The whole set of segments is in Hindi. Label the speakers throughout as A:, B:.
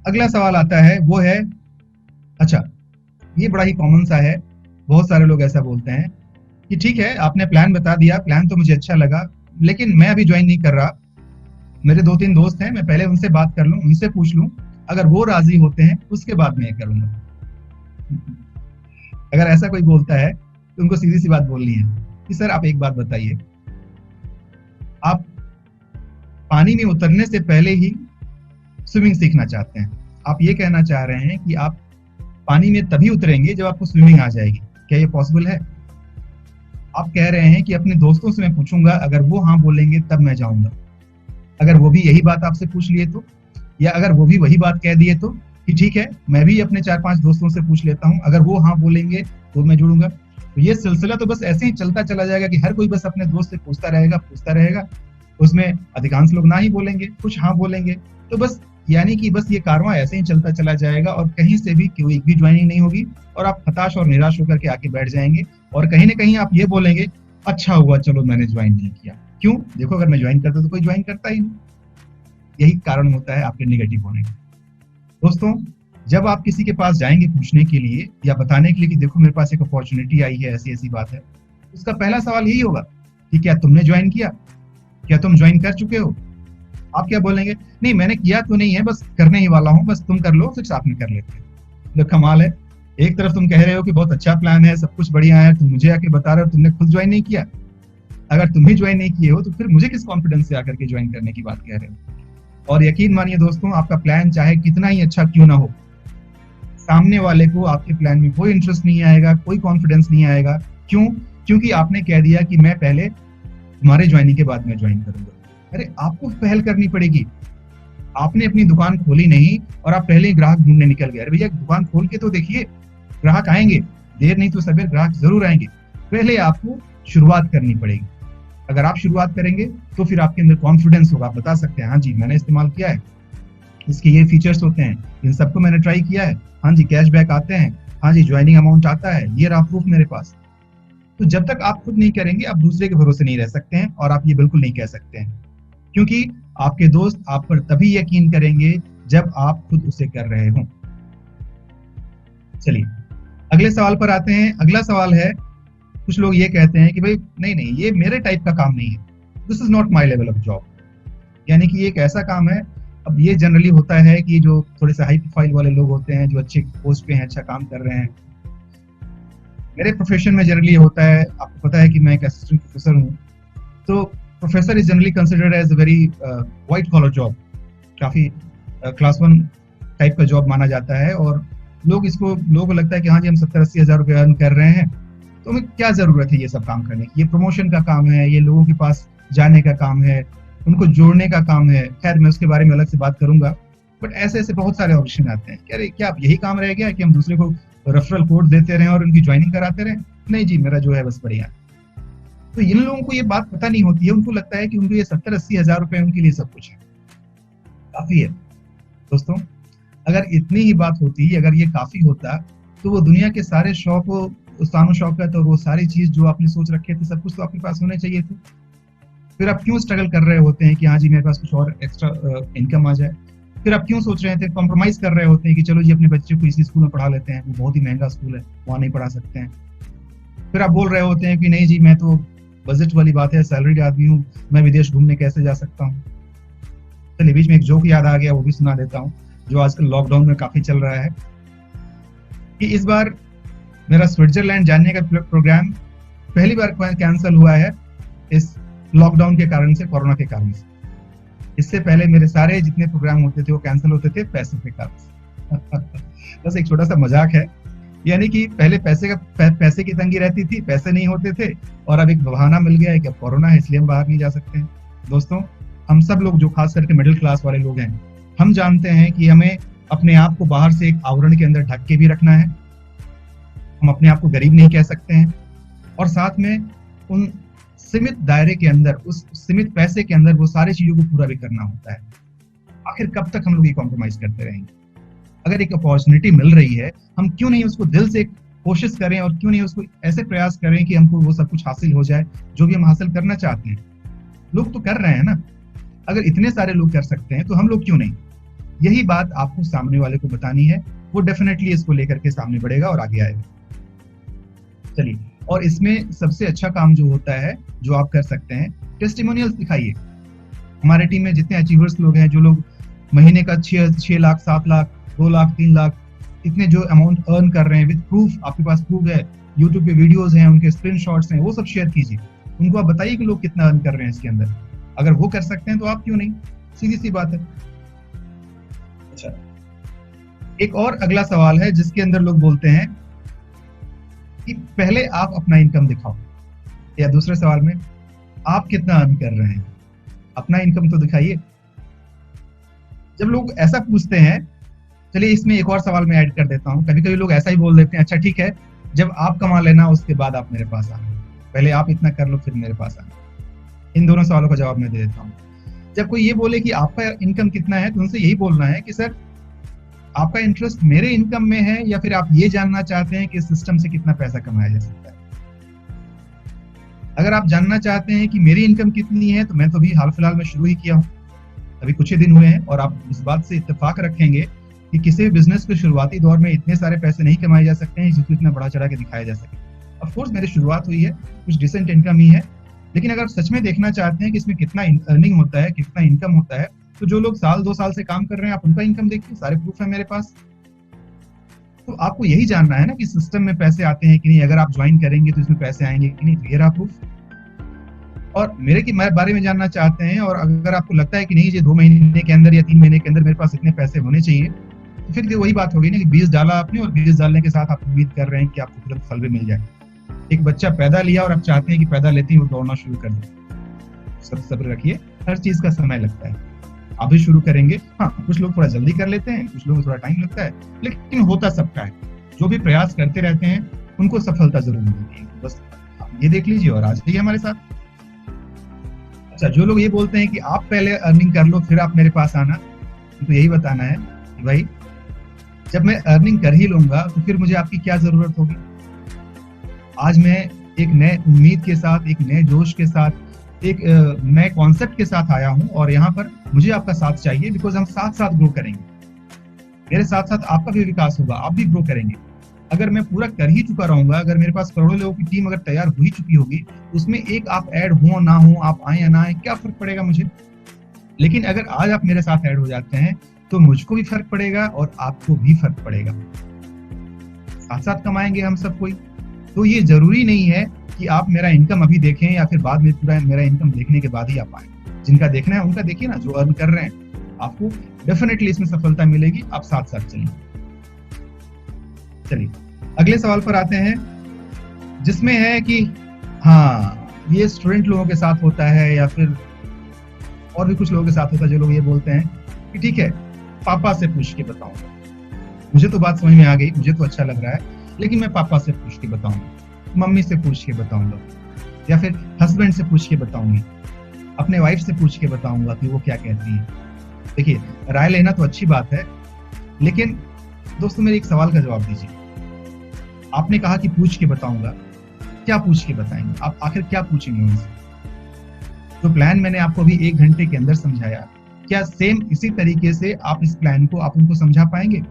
A: अगला सवाल आता है, वो है, अच्छा, ये बड़ा ही कॉमन सा है, बहुत सारे लोग ऐसा बोलते हैं कि ठीक है, आपने प्लान बता दिया, प्लान तो मुझे अच्छा लगा, लेकिन मैं अभी ज्वाइन नहीं कर रहा। मेरे 2-3 दोस्त हैं, मैं पहले उनसे बात कर लूं, उनसे पूछ लूं, अगर वो राजी होते हैं उसके बाद मैं ये करूंगा। अगर ऐसा कोई बोलता है तो उनको सीधी सी बात बोलनी है कि सर आप एक बात बताइए, आप पानी में उतरने से पहले ही स्विमिंग सीखना चाहते हैं, आप ये कहना चाह रहे हैं कि आप पानी में तभी उतरेंगे जब आपको स्विमिंग आ जाएगी, क्या ये पॉसिबल है? आप कह रहे हैं कि अपने दोस्तों से मैं पूछूंगा, अगर वो हाँ बोलेंगे तब मैं जाऊंगा। अगर वो भी यही बात आपसे पूछ लिए तो, या अगर वो भी वही बात कह दिए तो कि ठीक है, मैं भी अपने 4-5 दोस्तों से पूछ लेता हूँ, अगर वो हाँ बोलेंगे तो मैं जुड़ूंगा। तो ये सिलसिला तो बस ऐसे ही चलता चला जाएगा कि हर कोई बस अपने दोस्त से पूछता रहेगा। उसमें अधिकांश लोग ना ही बोलेंगे, कुछ हाँ बोलेंगे। तो बस यानी कि बस ये कारवां ऐसे ही चलता चला जाएगा और कहीं से भी कोई भी ज्वाइनिंग नहीं होगी और आप हताश और निराश होकर के आके बैठ जाएंगे और कहीं ना कहीं आप ये बोलेंगे, अच्छा हुआ चलो मैंने ज्वाइन नहीं किया। क्यों? देखो, अगर मैं ज्वाइन करता तो कोई ज्वाइन करता ही नहीं। यही कारण होता है आपके निगेटिव होने का। दोस्तों, जब आप किसी के पास जाएंगे पूछने के लिए या बताने के लिए कि देखो मेरे पास एक अपॉर्चुनिटी आई है, ऐसी ऐसी बात है, उसका पहला सवाल यही होगा कि क्या तुमने ज्वाइन किया, क्या तुम ज्वाइन कर चुके हो? आप क्या बोलेंगे? नहीं, मैंने किया तो नहीं है, बस करने ही वाला हूं, बस तुम कर लो, फिर साथ में कर लेते हैं। तो कमाल है, एक तरफ तुम कह रहे हो कि बहुत अच्छा प्लान है, सब कुछ बढ़िया है, तुम मुझे आके बता रहे हो तुमने खुद ज्वाइन नहीं किया। अगर तुम ही ज्वाइन नहीं किए हो तो फिर मुझे किस कॉन्फिडेंस से आकर के ज्वाइन करने की बात कह रहे हो? और यकीन मानिए दोस्तों, आपका प्लान चाहे कितना ही अच्छा क्यों ना हो, सामने वाले को आपके प्लान में कोई इंटरेस्ट नहीं आएगा, कोई कॉन्फिडेंस नहीं आएगा। क्यों? क्योंकि आपने कह दिया कि मैं पहले तुम्हारे ज्वाइनिंग के बाद मैं ज्वाइन करूंगा। अरे आपको पहल करनी पड़ेगी। आपने अपनी दुकान खोली नहीं और आप पहले ही ग्राहक ढूंढने निकल गए। अरे भैया, दुकान खोल के तो देखिए, ग्राहक आएंगे, देर नहीं तो सवेर ग्राहक जरूर आएंगे। पहले आपको शुरुआत करनी पड़ेगी। अगर आप शुरुआत करेंगे तो फिर आपके अंदर कॉन्फिडेंस होगा, आप बता सकते हैं हाँ जी मैंने इस्तेमाल किया है, इसके ये फीचर्स होते हैं, इन सबको मैंने ट्राई किया है, हाँ जी कैशबैक आते हैं, हाँ जी ज्वाइनिंग अमाउंट आता है, ये रहा प्रूफ मेरे पास। तो जब तक आप खुद नहीं करेंगे आप दूसरे के भरोसे नहीं रह सकते हैं और आप ये बिल्कुल नहीं कह सकते हैं, क्योंकि आपके दोस्त आप पर तभी यकीन करेंगे जब आप खुद उसे कर रहे हो। चलिए अगले सवाल पर आते हैं। अगला सवाल है, कुछ लोग ये कहते हैं कि भाई नहीं नहीं, ये मेरे टाइप का काम नहीं है, this is not my level of job. यानी कि एक ऐसा काम है, अब ये जनरली होता है कि जो थोड़े से हाई प्रोफाइल वाले लोग होते हैं, जो अच्छे पोस्ट पे हैं, अच्छा काम कर रहे हैं। मेरे प्रोफेशन में जनरली होता है, आपको पता है कि मैं एक असिस्टेंट प्रोफेसर हूँ, तो professor is generally considered as a very white collar job, काफी क्लास 1 टाइप का जॉब माना जाता है और लोगों को लगता है कि हाँ जी हम 70-80 हजार रुपये अर्न कर रहे हैं, तो हमें क्या जरूरत है ये सब काम करने की, ये प्रमोशन का काम है, ये लोगों के पास जाने का काम है, उनको जोड़ने का काम है। खैर मैं उसके बारे में अलग से बात करूंगा, बट ऐसे ऐसे बहुत सारे ऑप्शन आते हैं। क्या अब यही काम रह गया कि हम दूसरे को रेफरल कोड देते रहें और उनकी ज्वाइनिंग कराते रहें? नहीं जी, मेरा जो है बस बढ़िया। तो इन लोगों को ये बात पता नहीं होती है, उनको लगता है कि उनको ये 70-80 हजार रुपए उनके लिए सब कुछ है, काफी है। दोस्तों, अगर इतनी ही बात होती, अगर ये काफी होता, तो वो दुनिया के सारे शौक, उस्तानो शौकत और वो सारी चीज जो आपने सोच रखे थे, सब कुछ तो आपके पास होने चाहिए थे। फिर आप क्यों स्ट्रगल कर रहे होते हैं कि हाँ जी मेरे पास कुछ और एक्स्ट्रा इनकम आ जाए? फिर आप क्यों सोच रहे थे, कॉम्प्रोमाइज कर रहे होते हैं कि चलो जी अपने बच्चे को इसी स्कूल में पढ़ा लेते हैं, वो बहुत ही महंगा स्कूल है, वहां नहीं पढ़ा सकते हैं। फिर आप बोल रहे होते हैं कि नहीं जी मैं तो बजट वाली बात है, सैलरीड आदमी हूँ, मैं विदेश घूमने कैसे जा सकता हूँ। चलिए बीच में एक जोक याद आ गया, वो भी सुना देता हूँ, जो आजकल लॉकडाउन में काफी चल रहा है, कि इस बार मेरा स्विट्जरलैंड जाने का प्रोग्राम पहली बार कैंसिल हुआ है इस लॉकडाउन के कारण से, कोरोना के कारण से। इससे पहले मेरे सारे जितने प्रोग्राम होते थे वो कैंसिल होते थे पैसे के कारण से। बस एक छोटा सा मजाक है, यानी कि पहले पैसे की तंगी रहती थी, पैसे नहीं होते थे, और अब एक बहाना मिल गया है कि अब कोरोना है इसलिए हम बाहर नहीं जा सकते हैं। दोस्तों, हम सब लोग जो खास करके मिडिल क्लास वाले लोग हैं, हम जानते हैं कि हमें अपने आप को बाहर से एक आवरण के अंदर ढक के भी रखना है, हम अपने आप को गरीब नहीं कह सकते हैं, और साथ में उन सीमित दायरे के अंदर, उस सीमित पैसे के अंदर वो सारी चीजों को पूरा भी करना होता है। आखिर कब तक हम लोग ये कॉम्प्रोमाइज करते रहेंगे? अगर एक अपॉर्चुनिटी मिल रही है, हम क्यों नहीं उसको दिल से कोशिश करें और क्यों नहीं उसको ऐसे प्रयास करें कि हमको वो सब कुछ हासिल हो जाए जो भी हम हासिल करना चाहते हैं। लोग तो कर रहे हैं ना, अगर इतने सारे लोग कर सकते हैं तो हम लोग क्यों नहीं? यही बात आपको सामने वाले को बतानी है, वो डेफिनेटली इसको लेकर के सामने बढ़ेगा और आगे आएगा। चलिए, और इसमें सबसे अच्छा काम जो होता है, जो आप कर सकते हैं, टेस्टिमोनियल्स दिखाइए। हमारे टीम में जितने अचीवर्स लोग हैं, जो लोग महीने का 6 लाख, 7 लाख, 2 लाख, 3 लाख, इतने जो अमाउंट अर्न कर रहे हैं, विद प्रूफ, आपके पास प्रूफ है, यूट्यूब पे वीडियोस हैं, उनके स्क्रीनशॉट्स हैं, वो सब शेयर कीजिए। उनको आप बताइए कि लोग कितना अर्न कर रहे हैं इसके अंदर। अगर वो कर सकते हैं तो आप क्यों नहीं? सीधी सी बात है। अच्छा, एक और अगला सवाल है जिसके अंदर लोग बोलते हैं कि पहले आप अपना इनकम दिखाओ, या दूसरे सवाल में आप कितना अर्न कर रहे हैं, अपना इनकम तो दिखाइए। जब लोग ऐसा पूछते हैं, चलिए इसमें एक और सवाल मैं ऐड कर देता हूं। कभी कभी लोग ऐसा ही बोल देते हैं, अच्छा ठीक है, जब आप कमा लेना उसके बाद आप मेरे पास आना, पहले आप इतना कर लो फिर मेरे पास आना। इन दोनों सवालों का जवाब मैं दे देता हूँ। जब कोई ये बोले कि आपका इनकम कितना है, तो उनसे यही बोलना है कि सर, आपका इंटरेस्ट मेरे इनकम में है, या फिर आप ये जानना चाहते हैं कि इस सिस्टम से कितना पैसा कमाया जा सकता है। अगर आप जानना चाहते हैं कि मेरी इनकम कितनी है, तो मैं तो अभी हाल फिलहाल में शुरू ही किया हूँ, अभी कुछ ही दिन हुए हैं, और आप इस बात से इत्तेफाक रखेंगे कि किसी भी बिजनेस के शुरुआती दौर में इतने सारे पैसे नहीं कमाए जा सकते हैं जिसको इतना बड़ा चढ़ा के दिखाया जा सके। ऑफ कोर्स मेरी शुरुआत हुई है, कुछ डिसेंट इनकम ही है, लेकिन अगर सच में देखना चाहते हैं कि इसमें कितना अर्निंग होता है, कितना इनकम होता है, तो जो लोग साल 2 साल से काम कर रहे हैं, आप उनका इनकम देखिए, सारे प्रूफ है मेरे पास। तो आपको यही जानना है ना कि सिस्टम में पैसे आते हैं कि नहीं, अगर आप ज्वाइन करेंगे तो इसमें पैसे आएंगे कि नहीं, तो ये रहा प्रूफ। और मेरे बारे में जानना चाहते हैं, और अगर आपको लगता है कि नहीं, ये 2 महीने के अंदर या 3 महीने के अंदर मेरे पास इतने पैसे होने चाहिए, तो फिर वही बात होगी ना कि बीज डाला आपने, और बीज डालने के साथ आप उम्मीद कर रहे हैं कि आपको तुरंत फल भी मिल जाए। एक बच्चा पैदा लिया और आप चाहते हैं कि पैदा लेते ही वो दौड़ना शुरू कर दे। सब्र रखिए, हर चीज का समय लगता है, आप भी शुरू करेंगे। हाँ, कुछ लोग थोड़ा जल्दी कर लेते हैं, कुछ लोग थोड़ा टाइम लगता है, लेकिन होता सबका है। जो भी प्रयास करते रहते हैं उनको सफलता जरूर मिलती है। बस आप ये देख लीजिए और आ जाइए हमारे साथ। अच्छा, जो लोग ये बोलते हैं कि आप पहले अर्निंग कर लो फिर आप मेरे पास आना, तो यही बताना है कि भाई, जब मैं अर्निंग कर ही लूंगा तो फिर मुझे आपकी क्या जरूरत होगी। आज मैं एक नए उम्मीद के साथ, एक नए जोश के साथ, एक नए कॉन्सेप्ट के साथ आया हूं, और यहाँ पर मुझे आपका साथ चाहिए, बिकॉज हम साथ साथ ग्रो करेंगे। मेरे साथ साथ आपका भी विकास होगा, आप भी ग्रो करेंगे। अगर मैं पूरा कर ही चुका रहूंगा, अगर मेरे पास करोड़ों लोगों की टीम अगर तैयार हो ही चुकी होगी, उसमें एक आप ऐड हो ना हो, आप आए या ना आए, क्या फर्क पड़ेगा मुझे। लेकिन अगर आज आप मेरे साथ ऐड हो जाते हैं तो मुझको भी फर्क पड़ेगा और आपको भी फर्क पड़ेगा, साथ साथ कमाएंगे हम सब कोई। तो ये जरूरी नहीं है कि आप मेरा इनकम अभी देखें या फिर बाद में पूरा मेरा इनकम देखने के बाद ही आप आए। जिनका देखना है उनका देखिए ना, जो अर्न कर रहे हैं, आपको डेफिनेटली इसमें सफलता मिलेगी। आप साथ साथ चलिए। चलिए अगले सवाल पर आते हैं, जिसमें है कि हाँ, ये स्टूडेंट लोगों के साथ होता है या फिर और भी कुछ लोगों के साथ होता है, जो लोग ये बोलते हैं कि ठीक है, पापा से पूछ के बताऊंगा। मुझे तो बात समझ में आ गई, मुझे तो अच्छा लग रहा है, लेकिन मैं पापा से पूछ के बताऊंगा, मम्मी से पूछ के बताऊंगा, या फिर हस्बैंड से पूछ के बताऊंगी, अपने वाइफ से पूछ के बताऊंगा कि वो क्या कहती है। देखिए, राय लेना तो अच्छी बात है, लेकिन दोस्तों मेरे एक सवाल का जवाब दीजिए। आपने कहा कि पूछ के बताऊंगा, क्या पूछ के बताएंगे आप? आखिर क्या पूछेंगे उनसे? जो प्लान मैंने आपको अभी 1 घंटे के अंदर समझाया, क्या सेम इसी तरीके से आप इस प्लान को आप उनको समझा पाएंगे?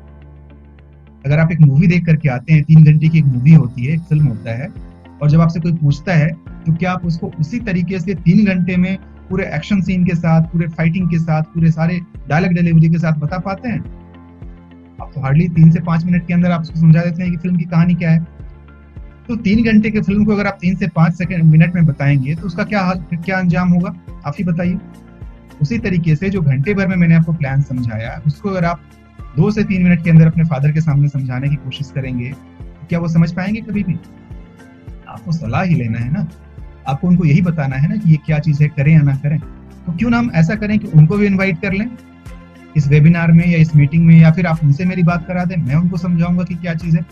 A: अगर आप एक मूवी देख करके आते हैं, 3 घंटे की एक मूवी होती है, एक फिल्म होता है, और जब आपसे कोई पूछता है तो क्या आप उसको उसी तरीके से 3 घंटे में पूरे एक्शन सीन के साथ, पूरे फाइटिंग के साथ, पूरे सारे डायलॉग डिलीवरी के साथ बता पाते हैं? आप तो हार्डली 3 से 5 मिनट के अंदर आप उसको समझा देते हैं कि फिल्म की कहानी क्या है। तो 3 घंटे के फिल्म को अगर आप 3 से 5 मिनट में बताएंगे तो उसका क्या अंजाम होगा, आप ही बताइए। उसी तरीके से जो घंटे भर में मैंने आपको प्लान समझाया, उसको अगर आप 2 से 3 मिनट के अंदर अपने फादर के सामने समझाने की कोशिश करेंगे, तो क्या वो समझ पाएंगे कभी भी? आपको सलाह ही लेना है ना, आपको उनको यही बताना है ना कि ये क्या चीज है, करें या ना करें। तो क्यों ना हम ऐसा करें कि उनको भी इन्वाइट कर लें इस वेबिनार में या इस मीटिंग में, या फिर आप उनसे मेरी बात करा दें, मैं उनको समझाऊंगा कि क्या चीज है।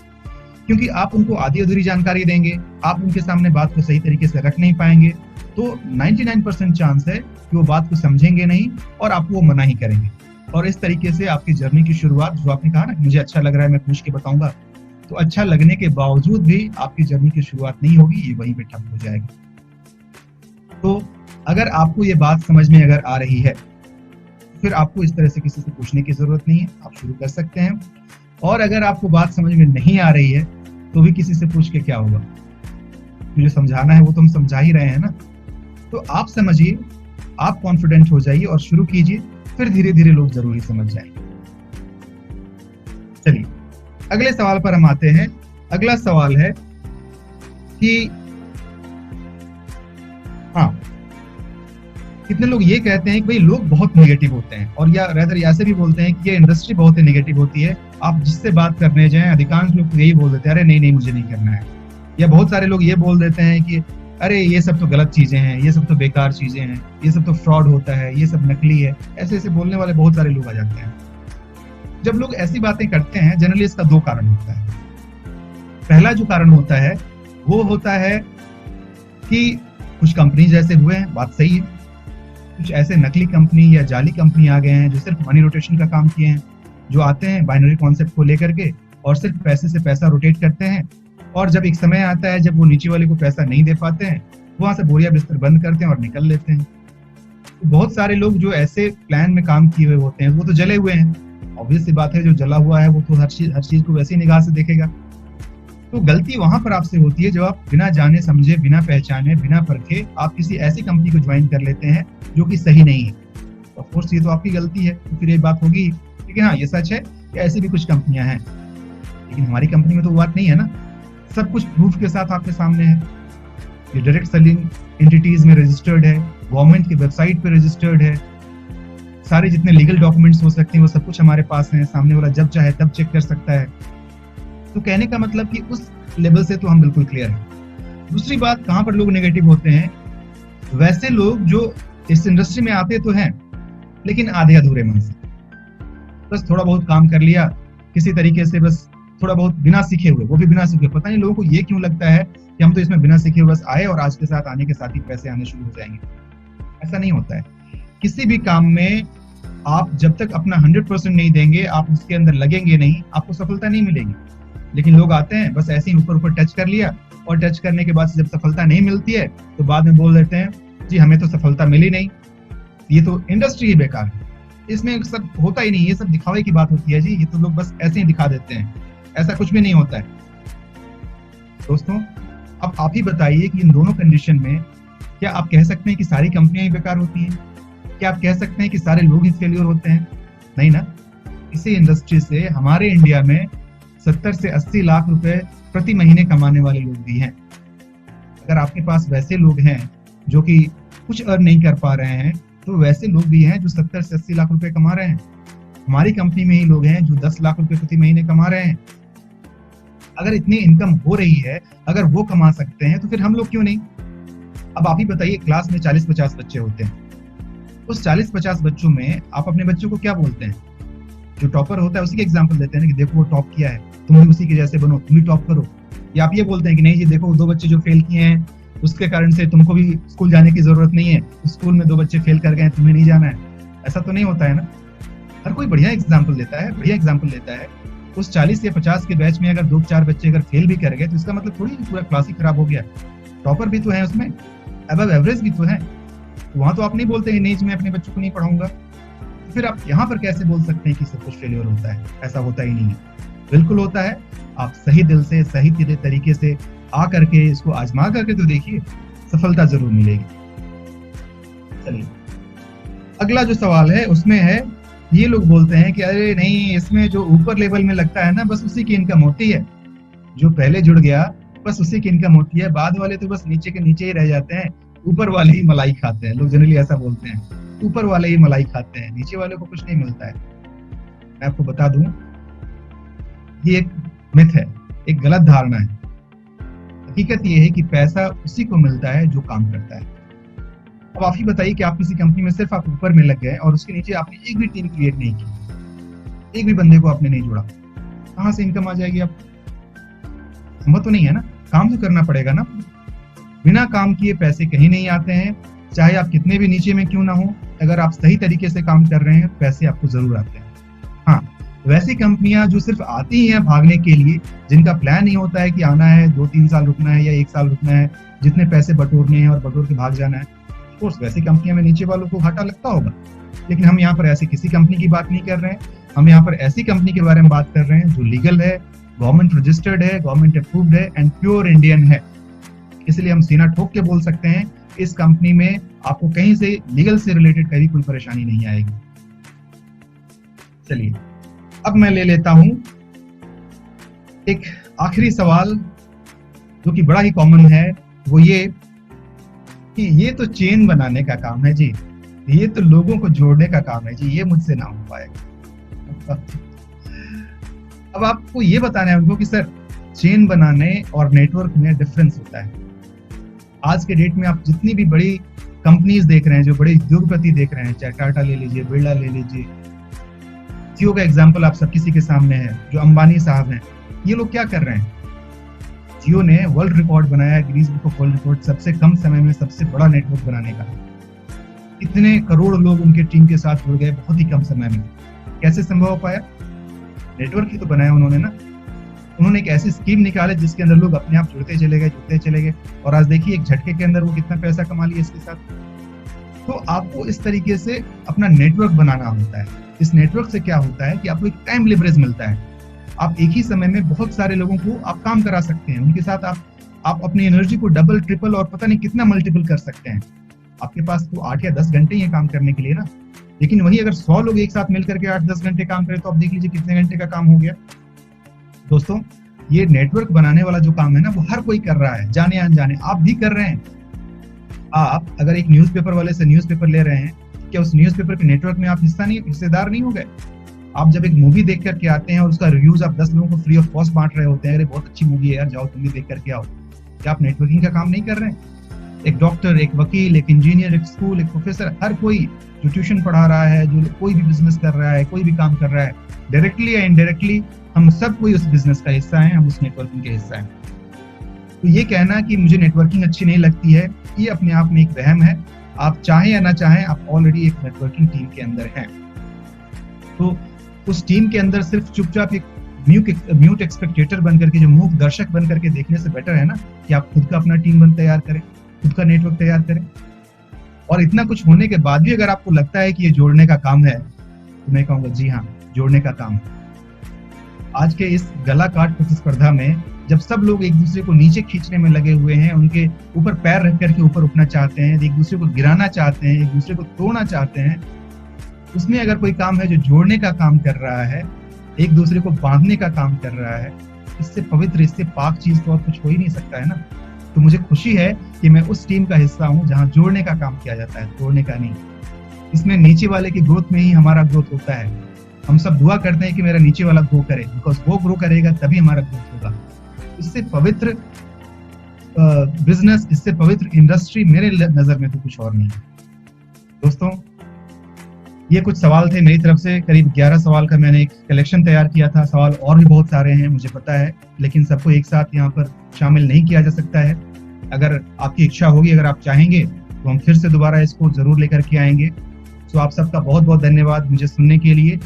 A: क्योंकि आप उनको आधी अधूरी जानकारी देंगे, आप उनके सामने बात को सही तरीके से रख नहीं पाएंगे, तो 99% चांस है कि वो बात को समझेंगे नहीं और आपको वो मना ही करेंगे। और इस तरीके से आपकी जर्नी की शुरुआत, जो आपने कहा ना मुझे अच्छा लग रहा है, मैं पूछ के बताऊंगा, तो अच्छा लगने के बावजूद भी आपकी जर्नी की शुरुआत नहीं होगी, ये वहीं पे ठप हो जाएगी। तो अगर आपको ये बात समझ में अगर आ रही है, फिर आपको इस तरह से किसी से पूछने की जरूरत नहीं है, आप शुरू कर सकते हैं। और अगर आपको बात समझ में नहीं आ रही है तो भी किसी से पूछ के क्या होगा, जो समझाना है वो तो हम समझा ही रहे हैं ना। तो आप समझिए, आप कॉन्फिडेंट हो जाइए और शुरू कीजिए, फिर धीरे धीरे लोग जरूरी समझ जाएंगे। चलिए अगले सवाल पर हम आते हैं। अगला सवाल है कि हाँ, कितने लोग ये कहते हैं कि भाई लोग बहुत नेगेटिव होते हैं, और या रेदर ऐसे भी बोलते हैं कि ये इंडस्ट्री बहुत ही नेगेटिव होती है। आप जिससे बात करने जाएं अधिकांश लोग तो यही बोल देते हैं, अरे नहीं नहीं मुझे नहीं करना है। या बहुत सारे लोग ये बोल देते हैं कि अरे ये सब तो गलत चीजें हैं, ये सब तो बेकार चीजें हैं, ये सब तो फ्रॉड होता है, ये सब नकली है। ऐसे ऐसे बोलने वाले बहुत सारे लोग आ जाते हैं। जब लोग ऐसी बातें करते हैं जनरली इसका दो कारण होता है। पहला जो कारण होता है वो होता है कि कुछ कंपनी जैसे हुए हैं, बात सही है, कुछ ऐसे नकली कंपनी या जाली कंपनी आ गए हैं जो सिर्फ मनी रोटेशन का काम किए हैं, जो आते हैं बाइनरी कॉन्सेप्ट को लेकर के और सिर्फ पैसे से पैसा रोटेट करते हैं, और जब एक समय आता है जब वो नीचे वाले को पैसा नहीं दे पाते हैं, वहां से बोरिया बिस्तर बंद करते हैं और निकल लेते हैं। तो बहुत सारे लोग जो ऐसे प्लान में काम किए हुए होते हैं वो तो जले हुए हैं। ऑब्वियस सी बात है, जो जला हुआ है वो तो हर चीज को वैसी निगाह से देखेगा। तो गलती वहां पर आपसे होती है जब आप बिना जाने समझे, बिना पहचाने, बिना परखे आप किसी ऐसी कंपनी को ज्वाइन कर लेते हैं जो कि सही नहीं है। तो ऑफ कोर्स ये तो आपकी गलती है, तो फिर ये बात होगी। लेकिन हाँ, ये सच है कि ऐसी भी कुछ कंपनियां हैं, लेकिन हमारी कंपनी में तो वो बात नहीं है ना। सब कुछ प्रूफ के साथ आपके सामने है। ये डायरेक्ट सेलिंग एंटिटीज में रजिस्टर्ड है, गवर्नमेंट की वेबसाइट पे रजिस्टर्ड है, सारे जितने लीगल डॉक्यूमेंट्स हो सकते हैं वो सब कुछ हमारे पास हैं। सामने वाला जब चाहे तब चेक कर सकता है। तो कहने का मतलब कि उस लेवल से तो हम बिल्कुल क्लियर हैं। दूसरी बात, कहां पर लोग नेगेटिव होते हैं, वैसे लोग जो इस इंडस्ट्री में आते तो हैं लेकिन आधे अधूरे मन से, बस थोड़ा बहुत काम कर लिया किसी तरीके से, बस थोड़ा बहुत बिना सीखे हुए, वो भी बिना सीखे। पता नहीं लोगों को ये क्यों लगता है कि हम तो इसमें बिना सीखे हुए बस आए और आज के साथ आने के साथ ही पैसे आने शुरू हो जाएंगे। ऐसा नहीं होता है। किसी भी काम में आप जब तक अपना 100% नहीं देंगे, आप उसके अंदर लगेंगे नहीं, आपको सफलता नहीं मिलेगी। लेकिन लोग आते हैं बस ऐसे ही ऊपर ऊपर टच कर लिया, और टच करने के बाद जब सफलता नहीं मिलती है तो बाद में बोल देते हैं जी हमें तो सफलता मिली नहीं, ये तो इंडस्ट्री ही बेकार है, इसमें सब होता ही नहीं, ये सब दिखावे की बात होती है जी, ये तो लोग बस ऐसे ही दिखा देते हैं। ऐसा कुछ भी नहीं होता है दोस्तों। अब आप ही बताइए कि इन दोनों कंडीशन में क्या आप कह सकते हैं कि सारी कंपनियां ही बेकार होती हैं? क्या आप कह सकते हैं कि सारे लोग ही फेलियर होते हैं? नहीं ना। इसी इंडस्ट्री से हमारे इंडिया में 70 से 80 लाख रुपए प्रति महीने कमाने वाले लोग भी हैं। अगर आपके पास वैसे लोग हैं जो कि कुछ अर्न नहीं कर पा रहे हैं, तो वैसे लोग भी हैं जो 70 से 80 लाख रुपए कमा रहे हैं। हमारी कंपनी में ही लोग हैं जो 10 लाख रुपए प्रति महीने कमा रहे हैं। अगर इतनी इनकम हो रही है, अगर वो कमा सकते हैं, तो फिर हम लोग क्यों नहीं? अब आप ही बताइए, क्लास में 40-50 बच्चे होते हैं, उस 40-50 बच्चों में आप अपने बच्चों को क्या बोलते हैं? जो टॉपर होता है उसी के एग्जाम्पल देते हैं कि देखो वो टॉप किया है, तुम भी उसी के जैसे बनो, तुम भी टॉप करो। या आप ये बोलते हैं कि नहीं जी देखो 2 बच्चे जो फेल किए हैं उसके कारण से तुमको भी स्कूल जाने की जरूरत नहीं है, स्कूल में 2 बच्चे फेल कर गए, तुम्हें नहीं जाना है। ऐसा तो नहीं होता है ना। हर कोई बढ़िया एग्जाम्पल देता है। उस 40 या 50 के बैच में अगर 2-4 बच्चे अगर फेल भी कर गए तो इसका मतलब थोड़ी पूरा क्लास ही खराब हो गया। टॉपर भी तो है उसमें, अबव एवरेज भी तो है। वहां तो आप नहीं बोलते नहीं मैं अपने बच्चों को नहीं पढ़ाऊंगा। फिर आप यहाँ पर कैसे बोल सकते हैं कि सब कुछ फेलियर होता है? ऐसा होता ही नहीं है, बिल्कुल होता है। आप सही दिल से, सही तरीके से आ करके इसको आजमा करके तो देखिए, सफलता जरूर मिलेगी। चलिए अगला जो सवाल है उसमें है, ये लोग बोलते हैं कि अरे नहीं, इसमें जो ऊपर लेवल में लगता है ना बस उसी की इनकम होती है, जो पहले जुड़ गया बस उसी की इनकम होती है, बाद वाले तो बस नीचे के नीचे ही रह जाते हैं, ऊपर वाले ही मलाई खाते हैं। लोग जनरली ऐसा बोलते हैं, ऊपर वाले ही मलाई खाते हैं, नीचे वाले को कुछ नहीं मिलता है। मैं आपको बता दूं, ये एक मिथ है, एक गलत धारणा है। हकीकत ये है कि पैसा उसी को मिलता है जो काम करता है। अब आप ही बताइए कि आप किसी कंपनी में सिर्फ आप ऊपर में लग गए और उसके नीचे आपने एक भी टीम क्रिएट नहीं की, एक भी बंदे को आपने नहीं जोड़ा, कहां से इनकम आ जाएगी? आप संभव तो नहीं है ना। काम तो करना पड़ेगा ना। बिना काम किए पैसे कहीं नहीं आते हैं, चाहे आप कितने भी नीचे में क्यों ना हो। अगर आप सही तरीके से काम कर रहे हैं, पैसे आपको जरूर आते हैं। हाँ, वैसी कंपनियां जो सिर्फ आती हैं भागने के लिए, जिनका प्लान नहीं होता है कि आना है 2-3 साल रुकना है या 1 साल रुकना है, जितने पैसे बटोरने हैं और बटोर के भाग जाना है, कोर्स वैसी कंपनियों में नीचे वालों को घाटा लगता होगा, लेकिन हम यहाँ पर ऐसी किसी कंपनी की बात नहीं कर रहे हैं। हम यहाँ पर ऐसी कंपनी के बारे में बात कर रहे हैं जो लीगल है, गवर्नमेंट रजिस्टर्ड है, गवर्नमेंट अप्रूव्ड है एंड प्योर इंडियन है। इसलिए हम सीना ठोक के बोल सकते हैं इस कंपनी में आपको कहीं से लीगल से रिलेटेड कभी कोई परेशानी नहीं आएगी। चलिए अब मैं ले लेता हूं एक आखिरी सवाल जो कि बड़ा ही कॉमन है, वो ये कि ये तो चेन बनाने का काम है जी, ये तो लोगों को जोड़ने का काम है जी, ये मुझसे ना हो पाएगा। अब आपको ये बताना है उनको कि सर चेन बनाने और नेटवर्क में डिफरेंस होता है। आज के डेट में आप जितनी भी बड़ी कंपनीज देख रहे हैं, जो बड़े उद्योगपति देख रहे हैं, चाहे टाटा ले लीजिए, बिरला ले लीजिए, जियो का एग्जांपल आप सब किसी के सामने है, जो अंबानी साहब हैं, ये लोग क्या कर रहे हैं? जियो ने वर्ल्ड रिकॉर्ड बनाया, Guinness book of world record, सबसे कम समय में सबसे बड़ा नेटवर्क बनाने का। इतने करोड़ लोग उनके टीम के साथ जुड़ गए बहुत ही कम समय में। कैसे संभव हो पाया? नेटवर्क ही तो बनाया उन्होंने ना। उन्होंने एक ऐसी स्कीम निकाले जिसके अंदर लोग अपने आप जुड़ते चले गए, और आज देखिए एक झटके के अंदर वो कितना पैसा कमा लिया इसके साथ। तो आपको इस तरीके से अपना नेटवर्क बनाना होता है। इस नेटवर्क से क्या होता है कि आपको एक टाइम लिवरेज मिलता है। आप एक ही समय में बहुत सारे लोगों को आप काम करा सकते हैं, उनके साथ आप अपनी एनर्जी को डबल, ट्रिपल और पता नहीं कितना मल्टीपल कर सकते हैं। आपके पास तो 8 या 10 घंटे ही काम करने के लिए ना, लेकिन वही अगर 100 लोग एक साथ मिलकर के 8-10 घंटे काम करें तो आप देख लीजिए कितने घंटे का काम हो गया। दोस्तों ये नेटवर्क बनाने वाला जो काम है ना, वो हर कोई कर रहा है, जाने अनजाने आप भी कर रहे हैं। आप अगर एक न्यूज़पेपर वाले से न्यूज़पेपर ले रहे हैं, क्या उस न्यूज़पेपर के नेटवर्क में आप हिस्सेदार नहीं हो गए? आप जब एक मूवी देख करके आते हैं और उसका रिव्यूज आप 10 लोगों को फ्री ऑफ कॉस्ट बांट रहे होते हैं, अरे बहुत अच्छी मूवी है यार, जाओ तुम भी देख करके आओ, क्या आप नेटवर्किंग का काम नहीं कर रहे हैं? एक डॉक्टर, एक वकील, एक इंजीनियर, एक स्कूल, एक प्रोफेसर, हर कोई जो ट्यूशन पढ़ा रहा है, जो कोई भी बिजनेस कर रहा है, कोई भी काम कर रहा है, डायरेक्टली या इनडायरेक्टली हम सब कोई उस बिजनेस का हिस्सा है, हम उस नेटवर्किंग के हिस्सा हैं। तो ये कहना कि मुझे नेटवर्किंग अच्छी नहीं लगती है, ये अपने आप में एक वहम है। आप चाहें या ना चाहें, आप ऑलरेडी एक नेटवर्किंग टीम के अंदर हैं। तो उस टीम के अंदर सिर्फ चुपचाप एक म्यूट एक्सपेक्टेटर बन करके, जो मूक दर्शक बन करके देखने से बेटर है ना कि आप खुद का अपना टीम तैयार करें, खुद का नेटवर्क तैयार करें। और इतना कुछ होने के बाद भी अगर आपको लगता है कि ये जोड़ने का काम है, तो मैं कहूँगा जी हाँ, जोड़ने का काम है। आज के इस गला काट प्रतिस्पर्धा में जब सब लोग एक दूसरे को नीचे खींचने में लगे हुए हैं, उनके ऊपर पैर रख करके ऊपर उठना चाहते हैं, एक दूसरे को गिराना चाहते हैं, एक दूसरे को तोड़ना चाहते हैं, उसमें अगर कोई काम है जो जोड़ने का काम कर रहा है, एक दूसरे को बांधने का काम कर रहा है, इससे पवित्र, इससे पाक चीज तो और कुछ हो ही नहीं सकता है ना। तो मुझे खुशी है कि मैं उस टीम का हिस्सा हूं जहां जोड़ने का काम किया जाता है, तोड़ने का नहीं। इसमें नीचे वाले की ग्रोथ में ही हमारा ग्रोथ होता है। हम सब दुआ करते हैं कि मेरा नीचे वाला ग्रो करे, बिकॉज वो ग्रो करेगा तभी हमारा ग्रोथ होगा। इससे पवित्र बिजनेस, इससे पवित्र इंडस्ट्री मेरे नजर में तो कुछ और नहीं है। दोस्तों ये कुछ सवाल थे मेरी तरफ से, करीब 11 सवाल का मैंने एक कलेक्शन तैयार किया था। सवाल और भी बहुत सारे हैं मुझे पता है, लेकिन सबको एक साथ यहाँ पर शामिल नहीं किया जा सकता है। अगर आपकी इच्छा होगी, अगर आप चाहेंगे तो हम फिर से दोबारा इसको जरूर लेकर के आएंगे। तो आप सबका बहुत बहुत धन्यवाद मुझे सुनने के लिए।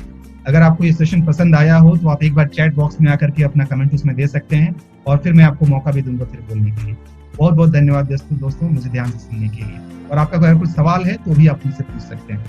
A: अगर आपको ये सेशन पसंद आया हो तो आप एक बार चैट बॉक्स में आकर के अपना कमेंट उसमें दे सकते हैं, और फिर मैं आपको मौका भी दूंगा फिर बोलने के लिए। बहुत बहुत धन्यवाद दोस्तों मुझे ध्यान से सुनने के लिए। और आपका अगर कुछ सवाल है तो भी आप मुझसे पूछ सकते हैं।